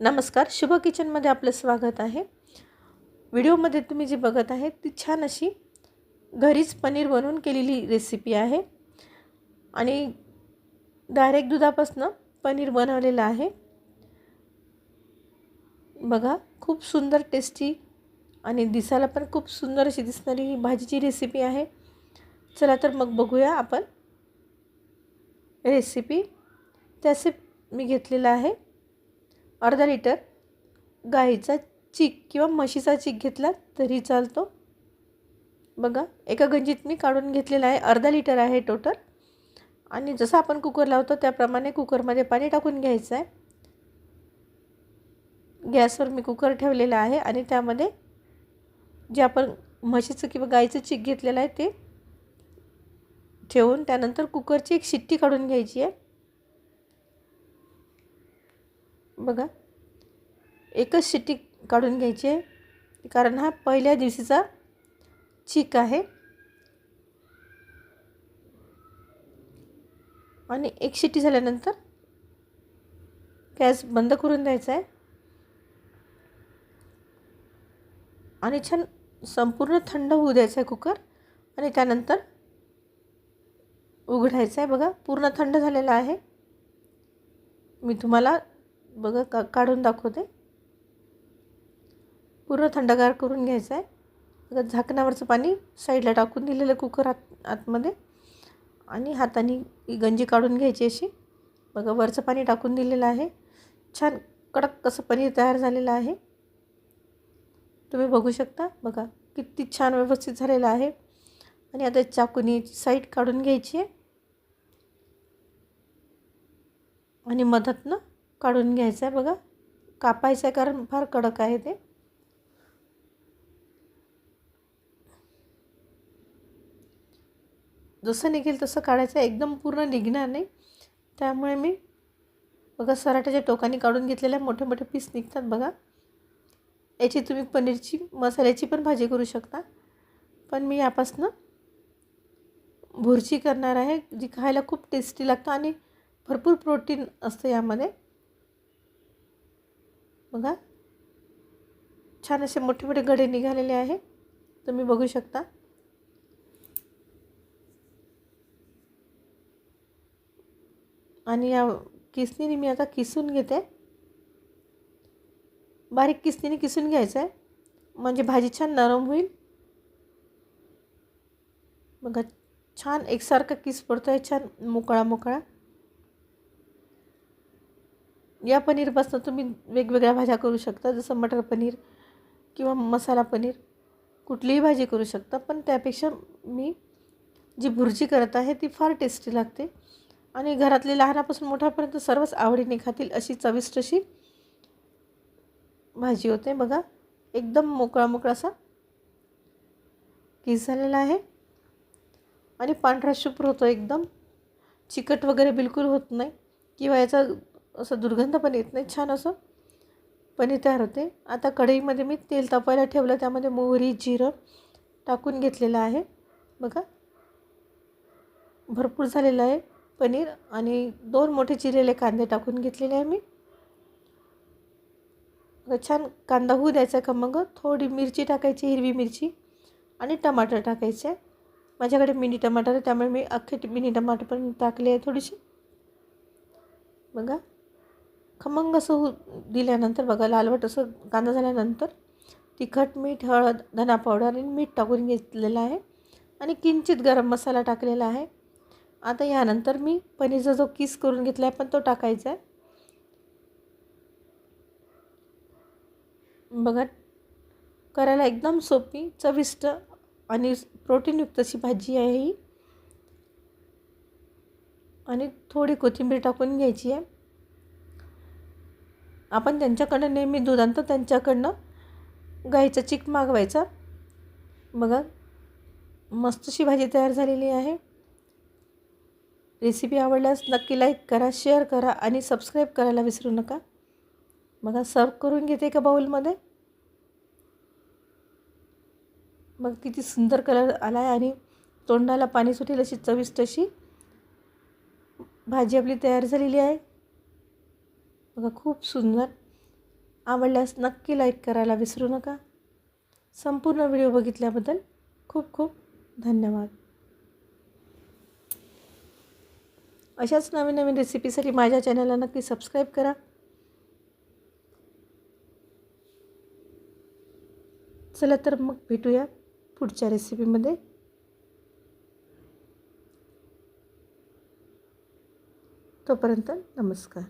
नमस्कार, शुभ किचनमध्ये आपलं स्वागत आहे. व्हिडिओमध्ये तुम्ही जी बघत आहे ती छान अशी घरीच पनीर बनवून केलेली रेसिपी आहे आणि डायरेक्ट दुधापासून पनीर बनवलेलं आहे. बघा, खूप सुंदर टेस्टी आणि दिसायला पण खूप सुंदर अशी दिसणारी ही भाजीची रेसिपी आहे. चला तर मग बघूया आपण रेसिपी. त्याचे मी घेतलेला आहे अर्धा लिटर गाईचा चीक किंवा म्हशीचा चीक घेतला तरी चालतो. बघा, एका गंजीत मी काढून घेतलेला आहे. अर्धा लिटर आहे टोटल. आणि जसं आपण कुकर लावतो त्याप्रमाणे कुकरमध्ये पाणी टाकून घ्यायचं आहे. गॅसवर मी कुकर ठेवलेला आहे आणि त्यामध्ये जे आपण म्हशीचं किंवा गाईचं चीक घेतलेलं आहे ते ठेवून त्यानंतर कुकरची एक शिट्टी काढून घ्यायची आहे. बघा, एकच शिट्टी काढून घ्यायची आहे कारण हा पहिल्या दिवशीचा चीक आहे. आणि एक शिट्टी झाल्यानंतर गॅस बंद करून द्यायचा आहे आणि छान संपूर्ण थंड होऊ द्यायचा आहे कुकर आणि त्यानंतर उघडायचा आहे. बघा, पूर्ण थंड झालेला आहे. मी तुम्हाला बघा काढून दाखवते. पूर्ण थंडगार करून घ्यायचं आहे. बघा, झाकणावरचं पाणी साईडला टाकून दिलेलं कुकर आतमध्ये आणि हाताने ही गंजी काढून घ्यायची अशी. बघा, वरचं पाणी टाकून दिलेलं आहे. छान कडक असं पनीर तयार झालेलं आहे. तुम्ही बघू शकता. बघा, किती छान व्यवस्थित झालेलं आहे. आणि आता चाकूनी साईड काढून घ्यायची आहे आणि मधातनं काढून घ्यायचं आहे. बघा, कापायचं आहे कारण फार कडक आहे ते. जसं निघेल तसं काढायचं आहे. एकदम पूर्ण निघणार नाही. त्यामुळे मी बघा सराट्याच्या टोकाने काढून घेतलेले मोठे मोठे पीस निघतात. बघा, याची तुम्ही पनीरची मसाल्याची पण भाजी करू शकता, पण मी यापासून भुर्जी करणार आहे जी खायला खूप टेस्टी लागतं आणि भरपूर प्रोटीन असतं यामध्ये. बघा, छान असे मोठे मोठे गडे निघालेले आहे. तुम्ही बघू शकता. आणि या किसणीने मी आता किसून घेते. बारीक किसणीने किसून घ्यायचं आहे म्हणजे भाजी छान नरम होईल. बघा, छान एकसारखा किस पडतो आहे, छान मोकळा मोकळा. या पनीरपासून तुम्ही वेगवेगळ्या भाज्या करू शकता, जसं मटर पनीर किंवा मसाला पनीर, कुठलीही भाजी करू शकता. पण त्यापेक्षा मी जी भुर्जी करत आहे ती फार टेस्टी लागते आणि घरातले लहानापासून मोठ्यापर्यंत सर्वच आवडीने खातील अशी चविष्ट अशी भाजी होते. बघा, एकदम मोकळा मोकळा असा किस झालेला आहे आणि पांढरा शुभ्र होतो. एकदम चिकट वगैरे बिलकुल होत नाही किंवा याचा असं दुर्गंध पण येत नाही. छान असं पनीर तयार होते. आता कढईमध्ये मी तेल तापायला ठेवलं, त्यामध्ये मोहरी जिरं टाकून घेतलेलं आहे. बघा, भरपूर झालेलं आहे पनीर आणि 2 मोठे चिरलेले कांदे टाकून घेतलेले आहे मी. छान कांदा होऊ द्यायचा का मग थोडी मिरची टाकायची, हिरवी मिरची आणि टमाटर टाकायचे. माझ्याकडे मिनी टमाटर आहे त्यामुळे मी अख्खे मिनी टमाटर पण टाकले आहे थोडीशी. बघा, खमंग असं दिल्यानंतर बघा लालवट असं कांदा झाल्यानंतर तिखट, मीठ, हळद, धना पावडर आणि मीठ टाकून घेतलेलं आहे आणि किंचित गरम मसाला टाकलेला आहे. आता यानंतर मी पनीरचा जो किस करून घेतला आहे पण तो टाकायचा आहे. बघा, करायला एकदम सोपी, चविष्ट आणि प्रोटीनयुक्त अशी भाजी आहे ही. आणि थोडी कोथिंबीर टाकून घ्यायची आहे. आपण त्यांच्याकडनं नेहमी दूध आणतो त्यांच्याकडनं गाईचा चीक मागवायचा. बघा, मस्त अशी भाजी तयार झालेली आहे. रेसिपी आवडल्यास नक्की लाईक करा, शेअर करा आणि सबस्क्राईब करायला विसरू नका. बघा, सर्व करून घेते एका बाउलमध्ये. मग किती सुंदर कलर आला आहे आणि तोंडाला पाणी सुटेल अशी चविष्ट अशी भाजी आपली तयार झालेली आहे. बघा, खूप सुंदर. आवडल्यास नक्की लाईक करायला विसरू नका. संपूर्ण व्हिडिओ बघितल्याबद्दल खूप खूप धन्यवाद. अशाच नवीन नवीन रेसिपीसाठी माझ्या चॅनलला नक्की सबस्क्राईब करा. चला तर मग भेटूया पुढच्या रेसिपीमध्ये. तोपर्यंत नमस्कार.